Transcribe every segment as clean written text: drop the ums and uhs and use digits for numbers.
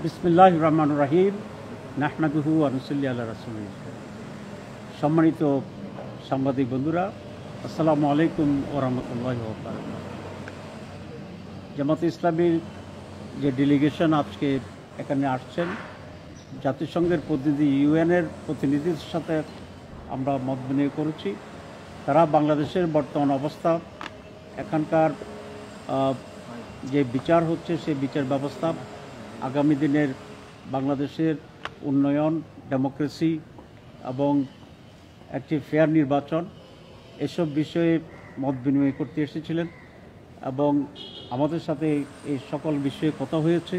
বিসমিল্লাহির রহমানির রহিম নাহমাদুহু ওয়া নুসাল্লি আলা রাসূলিল। সম্মানিত সাংবাদিক বন্ধুরা, আসসালামু আলাইকুম ওয়া রাহমাতুল্লাহি ওয়া বারাকাতুহু। জামাতে ইসলামীর যে ডেলিগেশন আজকে এখানে আসছেন, জাতিসংঘের প্রতিনিধি, ইউএনের প্রতিনিধির সাথে আমরা মত বিনিময় করেছি। তারা বাংলাদেশের বর্তমান অবস্থা, এখানকার যে বিচার হচ্ছে সেই বিচার ব্যবস্থা, আগামী দিনের বাংলাদেশের উন্নয়ন, ডেমোক্রেসি এবং একটি ফেয়ার নির্বাচন, এসব বিষয়ে মত বিনিময় করতে এসেছিলেন এবং আমাদের সাথে এই সকল বিষয়ে কথা হয়েছে।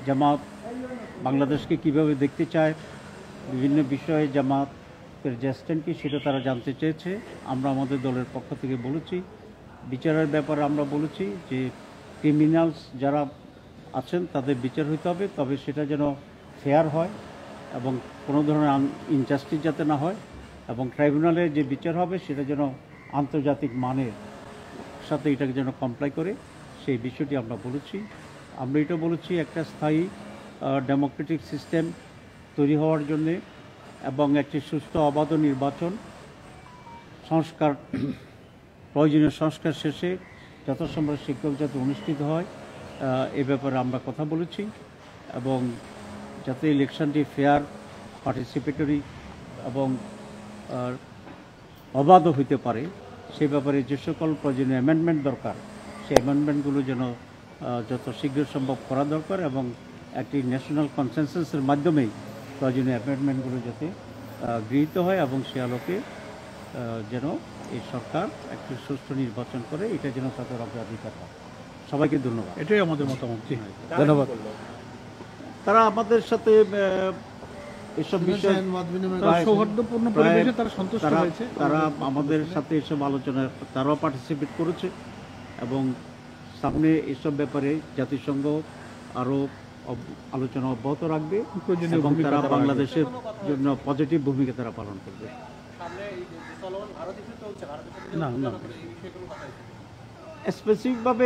জামাত বাংলাদেশকে কিভাবে দেখতে চায়, বিভিন্ন বিষয়ে জামাতের যে স্ট্যান্ড কি সেটা তারা জানতে চেয়েছে। আমরা আমাদের দলের পক্ষ থেকে বলেছি, বিচারের ব্যাপারে আমরা বলেছি যে ক্রিমিনালস যারা আছেন তাদের বিচার হইতে হবে, তবে সেটা যেন ফেয়ার হয় এবং কোনো ধরনের ইনজাস্টিস যাতে না হয়, এবং ট্রাইব্যুনালে যে বিচার হবে সেটা যেন আন্তর্জাতিক মানের সাথে এটাকে যেন কমপ্লাই করে, সেই বিষয়টি আমরা বলেছি। আমরা এটা বলেছি একটা স্থায়ী ডেমোক্রেটিক সিস্টেম তৈরি হওয়ার জন্যে এবং একটি সুষ্ঠু অবাধ নির্বাচন সংস্কার, প্রয়োজনীয় সংস্কার শেষে যথাসম্ভব শীঘ্র যাতে অনুষ্ঠিত হয়, এ ব্যাপারে আমরা কথা বলেছি। এবং যাতে ইলেকশনটি ফেয়ার, পার্টিসিপেটরি এবং অবাধ হইতে পারে, সেই ব্যাপারে যে সকল প্রয়োজনীয় অ্যামেন্ডমেন্ট দরকার, সেই অ্যামেন্ডমেন্টগুলো যেন যত শীঘ্র সম্ভব করা দরকার এবং একটি ন্যাশনাল কনসেনসাসের মাধ্যমেই প্রয়োজনীয় অ্যামেন্ডমেন্টগুলো যাতে গৃহীত হয় এবং সে আলোকে যেন এই সরকার একটি সুষ্ঠু নির্বাচন করে, এটা যেন তাদের অগ্রাধিকার হয়। সবাইকে ধন্যবাদ। এটাই আমাদের মতামত। ধন্যবাদ। তারা আমাদের সাথে এসব বিষয়ে সৌহার্দ্যপূর্ণ পরিবেশে তারা সন্তুষ্ট হয়েছে। তারা আমাদের সাথে এসব আলোচনায় তারাও পার্টিসিপেট করেছে এবং সামনে এসব ব্যাপারে জাতিসংঘ আরও আলোচনা অব্যাহত রাখবে এবং তারা বাংলাদেশের জন্য পজিটিভ ভূমিকা তারা পালন করবে। না, স্পেসিফিকভাবে